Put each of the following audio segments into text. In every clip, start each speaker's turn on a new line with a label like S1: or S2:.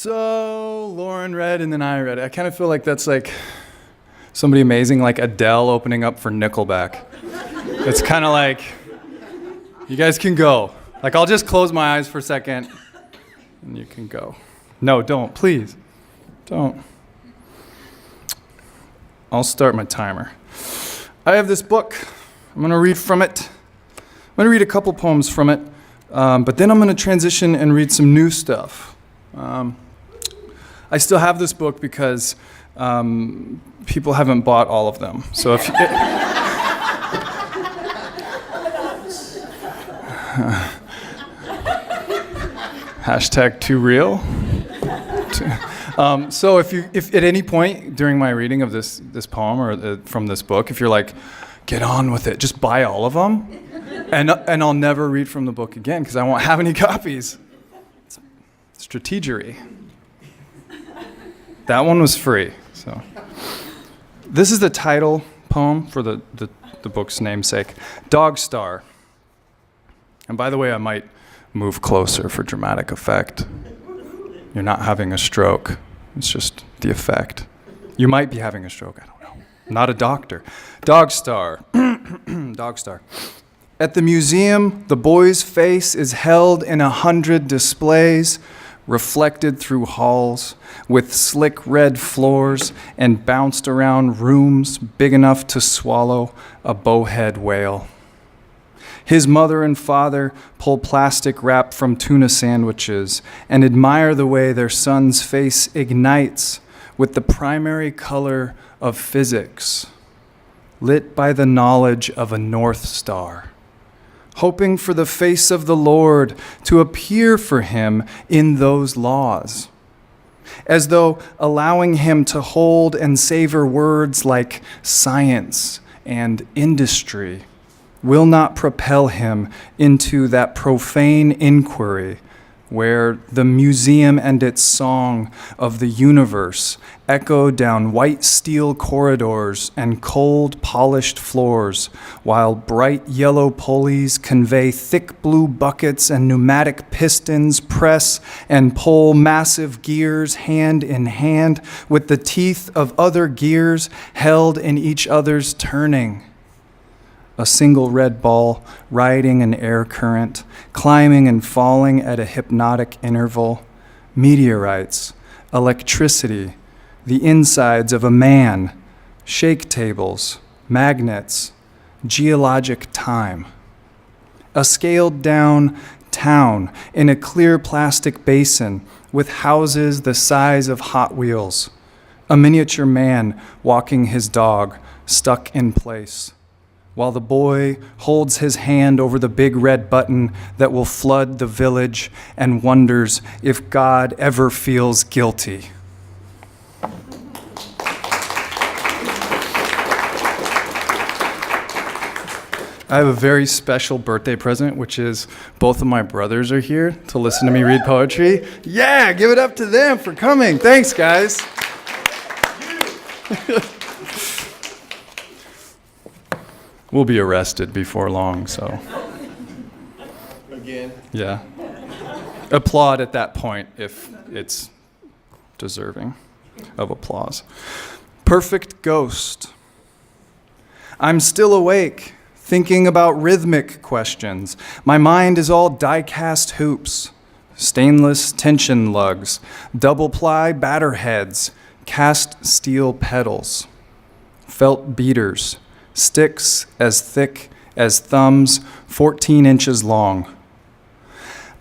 S1: So Lauren read and then I read it. I kind of feel like that's like somebody amazing, like Adele opening up for Nickelback. It's kind of like, you guys can go. Like, I'll just close my eyes for a second and you can go. No, don't, please. Don't. I'll start my timer. I have this book. I'm going to read from it. I'm going to read a couple poems from it, but then I'm going to transition and read some new stuff. I still have this book because people haven't bought all of them. So if hashtag too real. So if at any point during my reading of this poem or from this book, if you're like, get on with it, just buy all of them, and I'll never read from the book again because I won't have any copies. Strategery. That one was free. So this is the title poem for the book's namesake, Dog Star. And by the way, I might move closer for dramatic effect. You're not having a stroke. It's just the effect. You might be having a stroke. I don't know. I'm not a doctor. Dog Star. Dog Star. At the museum, the boy's face is held in 100 displays, reflected through halls with slick red floors and bounced around rooms big enough to swallow a bowhead whale. His mother and father pull plastic wrap from tuna sandwiches and admire the way their son's face ignites with the primary color of physics, lit by the knowledge of a North Star, hoping for the face of the Lord to appear for him in those laws, as though allowing him to hold and savor words like science and industry will not propel him into that profane inquiry where the museum and its song of the universe echo down white steel corridors and cold polished floors, while bright yellow pulleys convey thick blue buckets and pneumatic pistons press and pull massive gears hand in hand with the teeth of other gears held in each other's turning. A single red ball riding an air current, climbing and falling at a hypnotic interval, meteorites, electricity, the insides of a man, shake tables, magnets, geologic time. A scaled down town in a clear plastic basin with houses the size of Hot Wheels, a miniature man walking his dog stuck in place, while the boy holds his hand over the big red button that will flood the village and wonders if God ever feels guilty. I have a very special birthday present, which is both of my brothers are here to listen to me read poetry. Yeah, give it up to them for coming. Thanks, guys. We'll be arrested before long, so.
S2: Again.
S1: Yeah. Applaud at that point if it's deserving of applause. Perfect ghost. I'm still awake, thinking about rhythmic questions. My mind is all die-cast hoops, stainless tension lugs, double-ply batter heads, cast steel pedals, felt beaters, sticks as thick as thumbs, 14 inches long.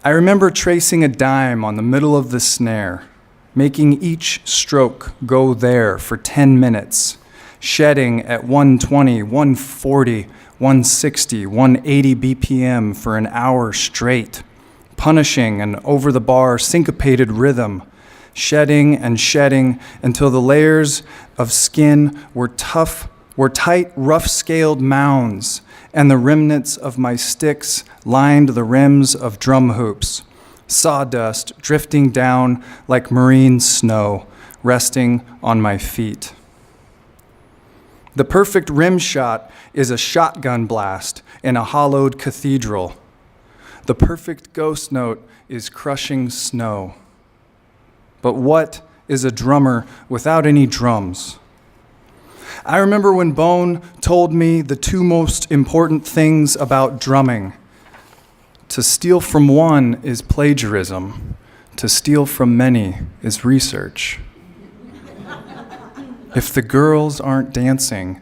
S1: I remember tracing a dime on the middle of the snare, making each stroke go there for 10 minutes, shedding at 120, 140, 160, 180 BPM for an hour straight, punishing an over-the-bar syncopated rhythm, shedding and shedding until the layers of skin were tight, rough-scaled mounds, and the remnants of my sticks lined the rims of drum hoops, sawdust drifting down like marine snow, resting on my feet. The perfect rim shot is a shotgun blast in a hollowed cathedral. The perfect ghost note is crushing snow. But what is a drummer without any drums? I remember when Bone told me the two most important things about drumming. To steal from one is plagiarism. To steal from many is research. If the girls aren't dancing,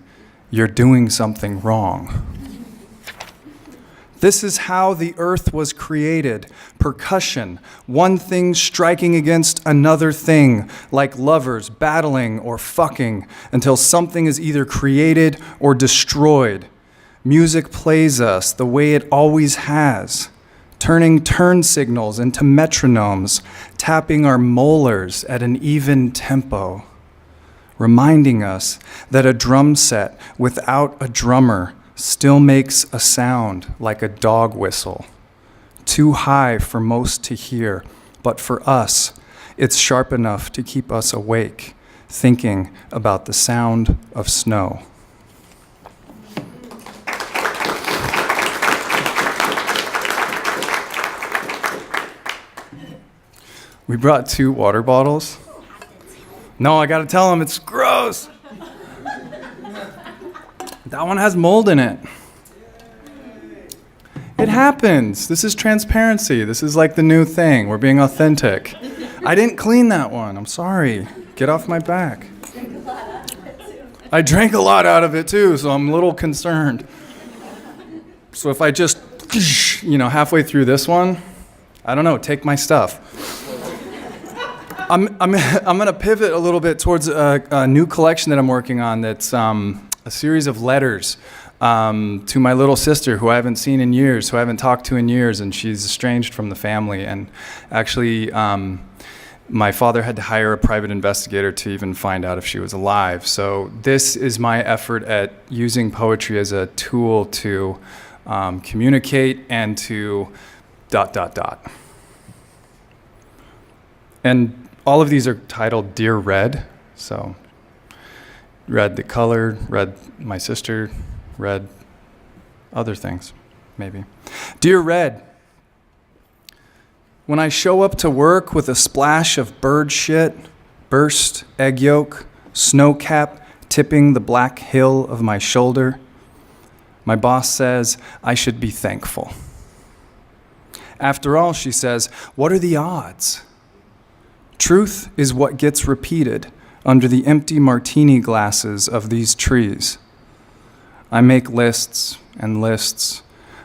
S1: you're doing something wrong. This is how the earth was created. Percussion, one thing striking against another thing, like lovers battling or fucking until something is either created or destroyed. Music plays us the way it always has, turning turn signals into metronomes, tapping our molars at an even tempo, reminding us that a drum set without a drummer still makes a sound like a dog whistle, too high for most to hear, but for us, it's sharp enough to keep us awake, thinking about the sound of snow. We brought 2 water bottles. No, I gotta tell them it's gross. That one has mold in it. It happens. This is transparency. This is like the new thing. We're being authentic. I didn't clean that one. I'm sorry. Get off my back. I drank a lot out of it too, so I'm a little concerned. So if I just, halfway through this one, I don't know, take my stuff. I'm gonna pivot a little bit towards a new collection that I'm working on that's a series of letters to my little sister who I haven't seen in years, who I haven't talked to in years, and she's estranged from the family. And actually, my father had to hire a private investigator to even find out if she was alive. So this is my effort at using poetry as a tool to communicate and to ... And all of these are titled Dear Red, so Red the color, Red my sister, Red other things, maybe. Dear Red, when I show up to work with a splash of bird shit, burst egg yolk, snow cap tipping the black hill of my shoulder, my boss says I should be thankful. After all, she says, what are the odds? Truth is what gets repeated under the empty martini glasses of these trees. I make lists and lists,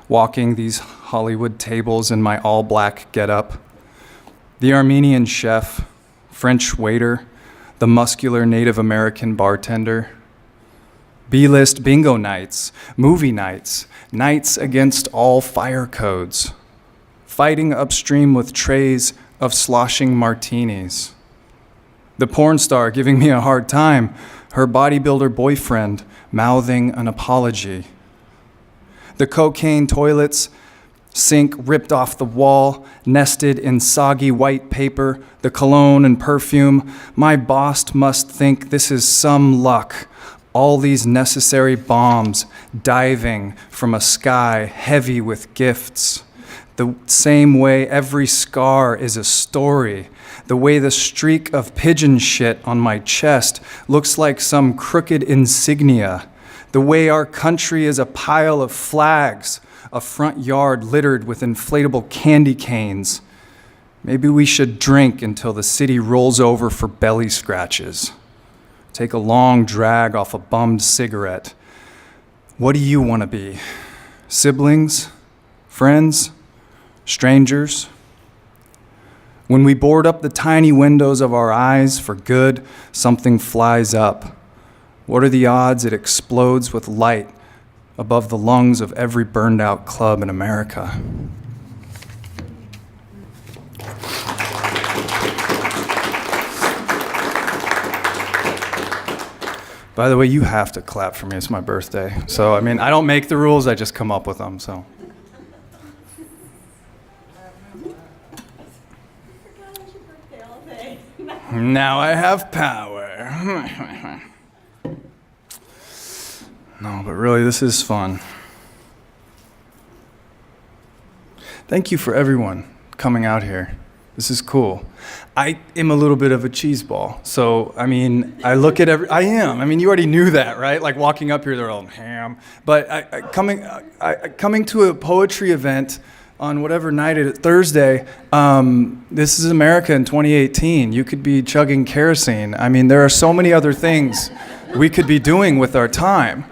S1: walking these Hollywood tables in my all-black getup. The Armenian chef, French waiter, the muscular Native American bartender. B-list bingo nights, movie nights, nights against all fire codes. Fighting upstream with trays of sloshing martinis. The porn star giving me a hard time, her bodybuilder boyfriend mouthing an apology. The cocaine toilets, sink ripped off the wall, nested in soggy white paper, the cologne and perfume. My boss must think this is some luck. All these necessary bombs diving from a sky heavy with gifts. The same way every scar is a story. The way the streak of pigeon shit on my chest looks like some crooked insignia. The way our country is a pile of flags, a front yard littered with inflatable candy canes. Maybe we should drink until the city rolls over for belly scratches. Take a long drag off a bummed cigarette. What do you want to be? Siblings? Friends? Strangers? When we board up the tiny windows of our eyes for good, something flies up. What are the odds it explodes with light above the lungs of every burned out club in America? By the way, you have to clap for me. It's my birthday. So, I don't make the rules, I just come up with them, so. Now I have power. No, but really, this is fun. Thank you for everyone coming out here. This is cool. I am a little bit of a cheese ball. So, I mean, I look at I am. I mean, you already knew that, right? Like walking up here, they're all ham. But coming to a poetry event on whatever night it is, Thursday, this is America in 2018. You could be chugging kerosene. I mean, there are so many other things we could be doing with our time,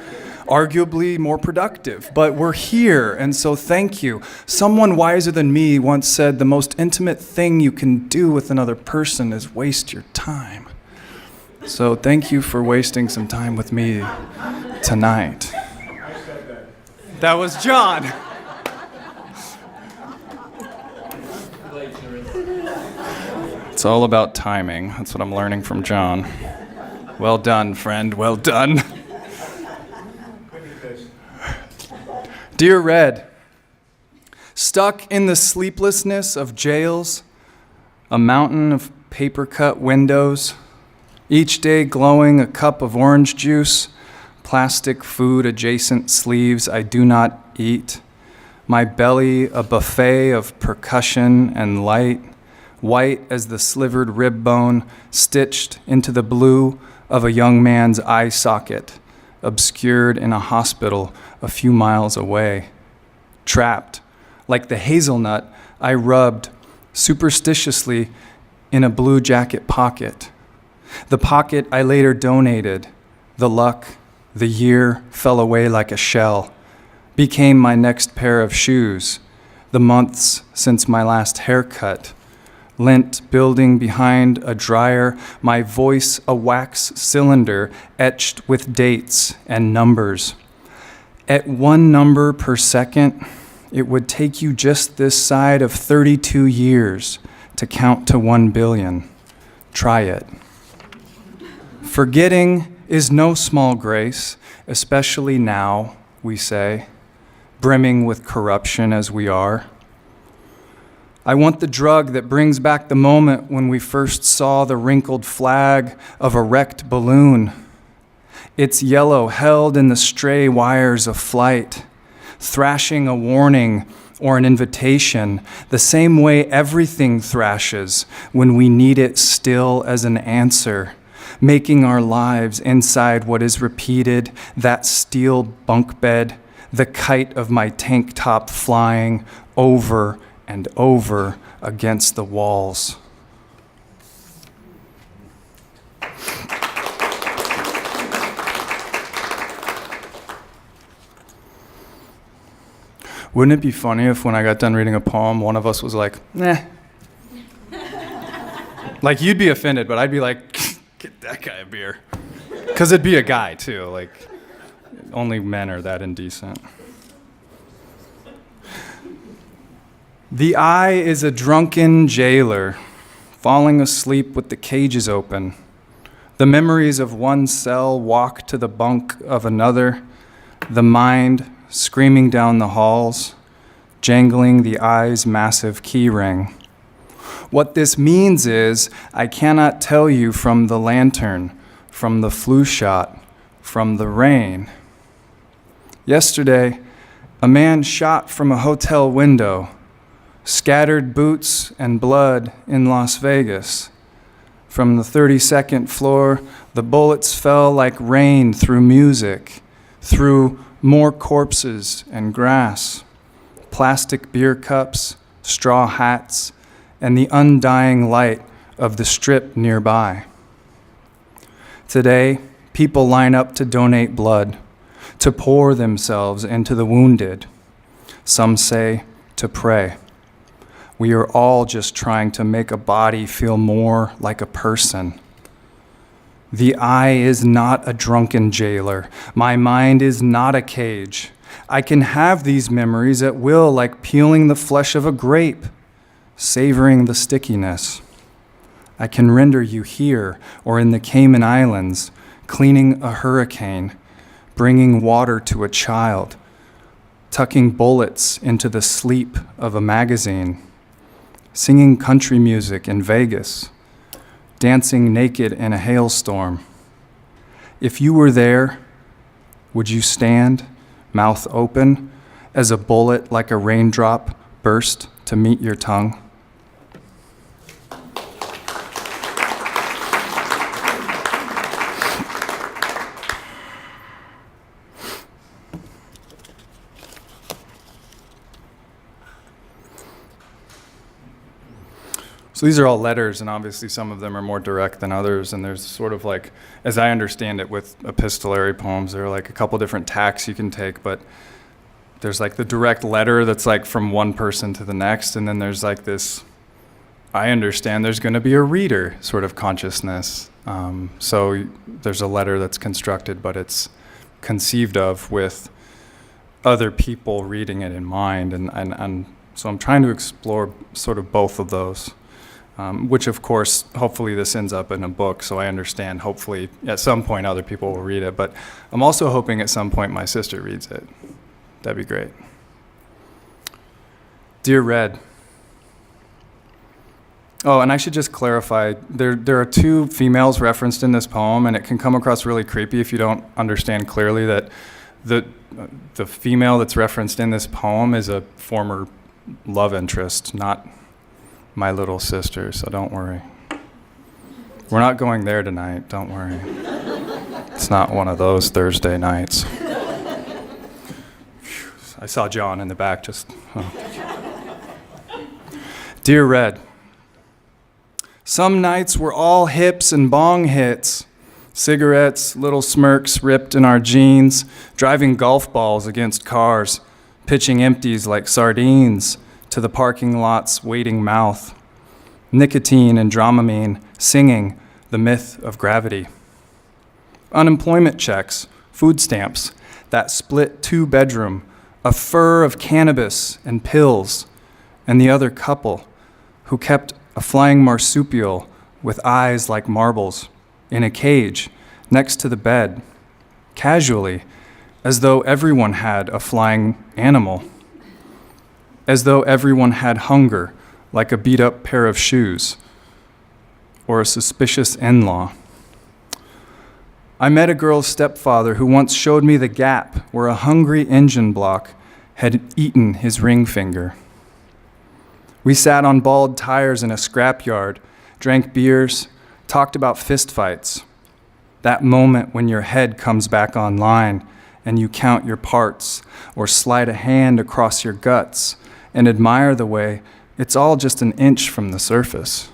S1: arguably more productive, but we're here, and so thank you. Someone wiser than me once said the most intimate thing you can do with another person is waste your time. So thank you for wasting some time with me tonight. That was John. It's all about timing. That's what I'm learning from John. Well done, friend, well done. Dear Red, stuck in the sleeplessness of jails, a mountain of paper-cut windows, each day glowing a cup of orange juice, plastic food adjacent sleeves I do not eat, my belly a buffet of percussion and light, white as the slivered rib bone stitched into the blue of a young man's eye socket, obscured in a hospital a few miles away. Trapped, like the hazelnut I rubbed superstitiously in a blue jacket pocket. The pocket I later donated, the luck, the year fell away like a shell, became my next pair of shoes, the months since my last haircut, lint building behind a dryer, my voice a wax cylinder etched with dates and numbers. At 1 number per second, it would take you just this side of 32 years to count to 1 billion. Try it. Forgetting is no small grace, especially now, we say, brimming with corruption as we are. I want the drug that brings back the moment when we first saw the wrinkled flag of a wrecked balloon. Its yellow held in the stray wires of flight, thrashing a warning or an invitation, the same way everything thrashes when we need it still as an answer, making our lives inside what is repeated, that steel bunk bed, the kite of my tank top flying over and over against the walls. Wouldn't it be funny if when I got done reading a poem, one of us was like, "Nah." Like, you'd be offended, but I'd be like, "Get that guy a beer." Because it'd be a guy, too. Like, only men are that indecent. The eye is a drunken jailer, falling asleep with the cages open. The memories of one cell walk to the bunk of another, the mind screaming down the halls, jangling the eye's massive key ring. What this means is, I cannot tell you from the lantern, from the flu shot, from the rain. Yesterday, a man shot from a hotel window, scattered boots and blood in Las Vegas. From the 32nd floor, the bullets fell like rain through music, through more corpses and grass, plastic beer cups, straw hats, and the undying light of the strip nearby. Today, people line up to donate blood, to pour themselves into the wounded. Some say to pray. We are all just trying to make a body feel more like a person. The eye is not a drunken jailer. My mind is not a cage. I can have these memories at will, like peeling the flesh of a grape, savoring the stickiness. I can render you here or in the Cayman Islands, cleaning a hurricane, bringing water to a child, tucking bullets into the sleep of a magazine, singing country music in Vegas, dancing naked in a hailstorm. If you were there, would you stand, mouth open, as a bullet like a raindrop burst to meet your tongue? So these are all letters, and obviously some of them are more direct than others, and there's sort of like, as I understand it with epistolary poems, there are like a couple different tacks you can take, but there's like the direct letter that's like from one person to the next, and then there's like this, I understand there's going to be a reader sort of consciousness. So there's a letter that's constructed, but it's conceived of with other people reading it in mind, and so I'm trying to explore sort of both of those. Which, of course, hopefully this ends up in a book, so I understand hopefully at some point other people will read it. But I'm also hoping at some point my sister reads it. That'd be great. Dear Red. Oh, and I should just clarify, there are two females referenced in this poem, and it can come across really creepy if you don't understand clearly that the female that's referenced in this poem is a former love interest, not my little sister, so don't worry. We're not going there tonight, don't worry. It's not one of those Thursday nights. I saw John in the back just... Oh. Dear Red, some nights were all hips and bong hits, cigarettes, little smirks ripped in our jeans, driving golf balls against cars, pitching empties like sardines to the parking lot's waiting mouth, nicotine and Dramamine singing the myth of gravity. Unemployment checks, food stamps, that split 2-bedroom, a fur of cannabis and pills, and the other couple who kept a flying marsupial with eyes like marbles in a cage next to the bed, casually, as though everyone had a flying animal, as though everyone had hunger, like a beat-up pair of shoes, or a suspicious in-law. I met a girl's stepfather who once showed me the gap where a hungry engine block had eaten his ring finger. We sat on bald tires in a scrapyard, drank beers, talked about fistfights, that moment when your head comes back online and you count your parts or slide a hand across your guts and admire the way it's all just an inch from the surface.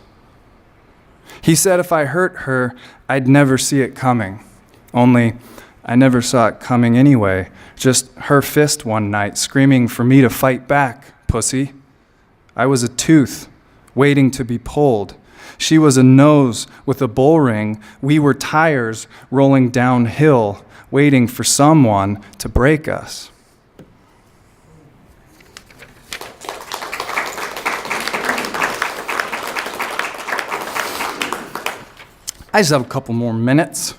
S1: He said if I hurt her, I'd never see it coming. Only I never saw it coming anyway. Just her fist one night screaming for me to fight back, pussy. I was a tooth waiting to be pulled. She was a nose with a bull ring. We were tires rolling downhill, waiting for someone to break us. I just have a couple more minutes,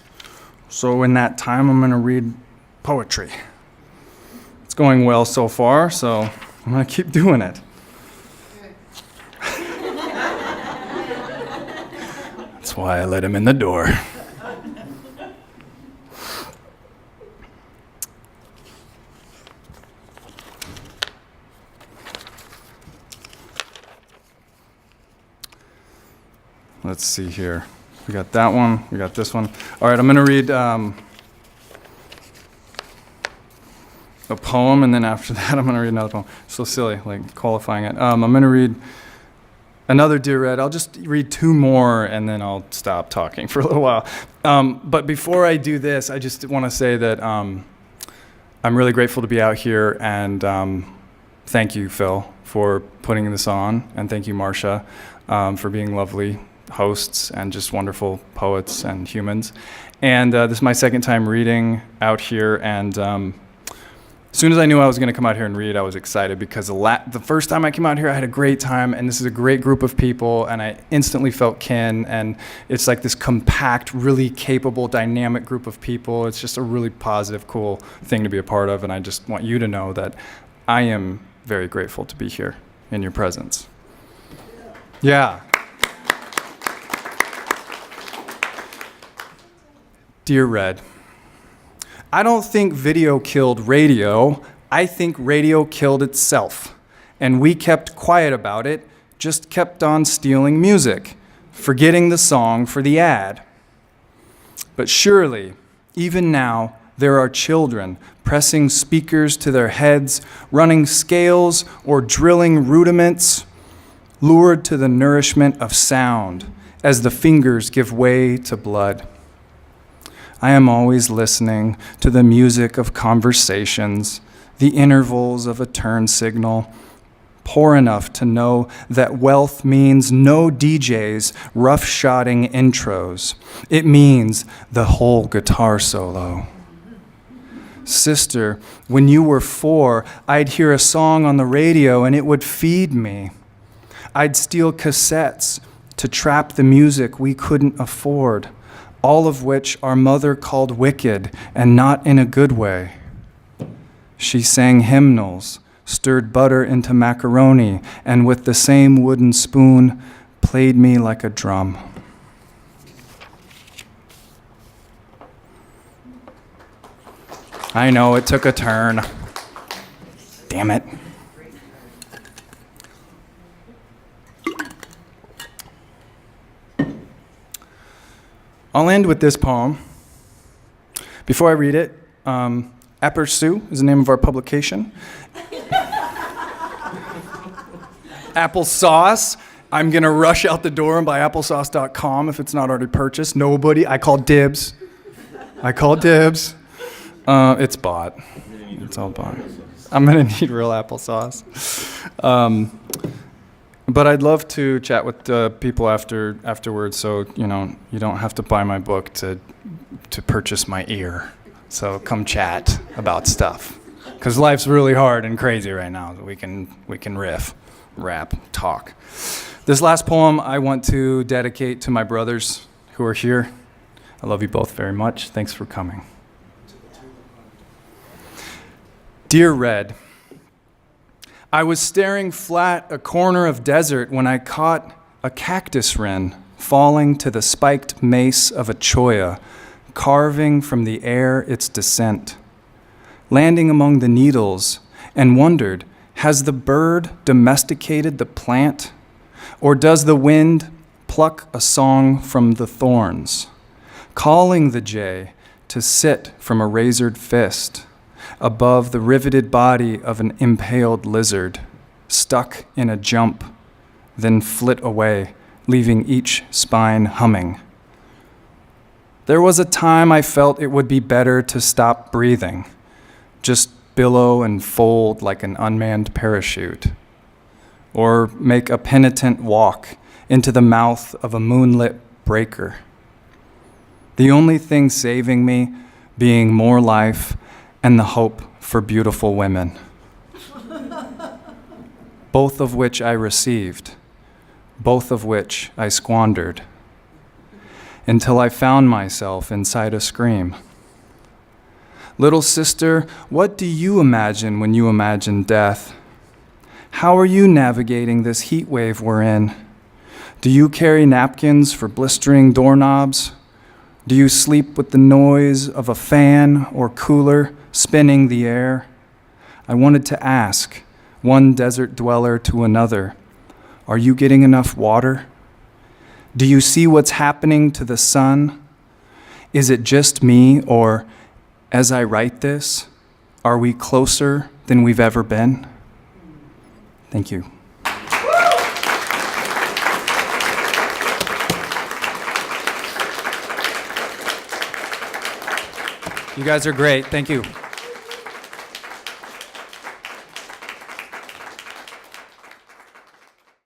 S1: so in that time I'm going to read poetry. It's going well so far, so I'm going to keep doing it. That's why I let him in the door. Let's see here. We got that one, we got this one. All right, I'm gonna read a poem, and then after that I'm gonna read another poem. So silly, like qualifying it. I'm gonna read another Dear Red. I'll just read two more, and then I'll stop talking for a little while. But before I do this, I just wanna say that I'm really grateful to be out here, and thank you, Phil, for putting this on, and thank you, Marcia, for being lovely hosts and just wonderful poets and humans. And this is my second time reading out here, and as soon as I knew I was going to come out here and read, I was excited because the first time I came out here, I had a great time, and this is a great group of people, and I instantly felt kin, and it's like this compact, really capable, dynamic group of people. It's just a really positive, cool thing to be a part of, and I just want you to know that I am very grateful to be here in your presence. Yeah. Dear Red, I don't think video killed radio. I think radio killed itself. And we kept quiet about it, just kept on stealing music, forgetting the song for the ad. But surely, even now, there are children pressing speakers to their heads, running scales or drilling rudiments, lured to the nourishment of sound as the fingers give way to blood. I am always listening to the music of conversations, the intervals of a turn signal, poor enough to know that wealth means no DJs rough-shotting intros. It means the whole guitar solo. Sister, when you were 4, I'd hear a song on the radio and it would feed me. I'd steal cassettes to trap the music we couldn't afford, all of which our mother called wicked and not in a good way. She sang hymnals, stirred butter into macaroni, and with the same wooden spoon, played me like a drum. I know, it took a turn. Damn it. I'll end with this poem. Before I read it, Appersu is the name of our publication. Applesauce. I'm going to rush out the door and buy applesauce.com if it's not already purchased. Nobody. I call dibs. It's bought. It's all bought. I'm going to need real applesauce. But I'd love to chat with people afterwards, so you don't have to buy my book to purchase my ear. So come chat about stuff, because life's really hard and crazy right now. We can riff, rap, talk. This last poem I want to dedicate to my brothers who are here. I love you both very much. Thanks for coming. Dear Red, I was staring flat a corner of desert when I caught a cactus wren falling to the spiked mace of a cholla, carving from the air its descent, landing among the needles, and wondered, has the bird domesticated the plant, or does the wind pluck a song from the thorns, calling the jay to sit from a razored fist above the riveted body of an impaled lizard, stuck in a jump, then flit away, leaving each spine humming. There was a time I felt it would be better to stop breathing, just billow and fold like an unmanned parachute, or make a penitent walk into the mouth of a moonlit breaker. The only thing saving me being more life and the hope for beautiful women, both of which I received, both of which I squandered, until I found myself inside a scream. Little sister, what do you imagine when you imagine death? How are you navigating this heat wave we're in? Do you carry napkins for blistering doorknobs? Do you sleep with the noise of a fan or cooler spinning the air? I wanted to ask one desert dweller to another, are you getting enough water? Do you see what's happening to the sun? Is it just me, or as I write this, are we closer than we've ever been? Thank you. You guys are great. Thank you.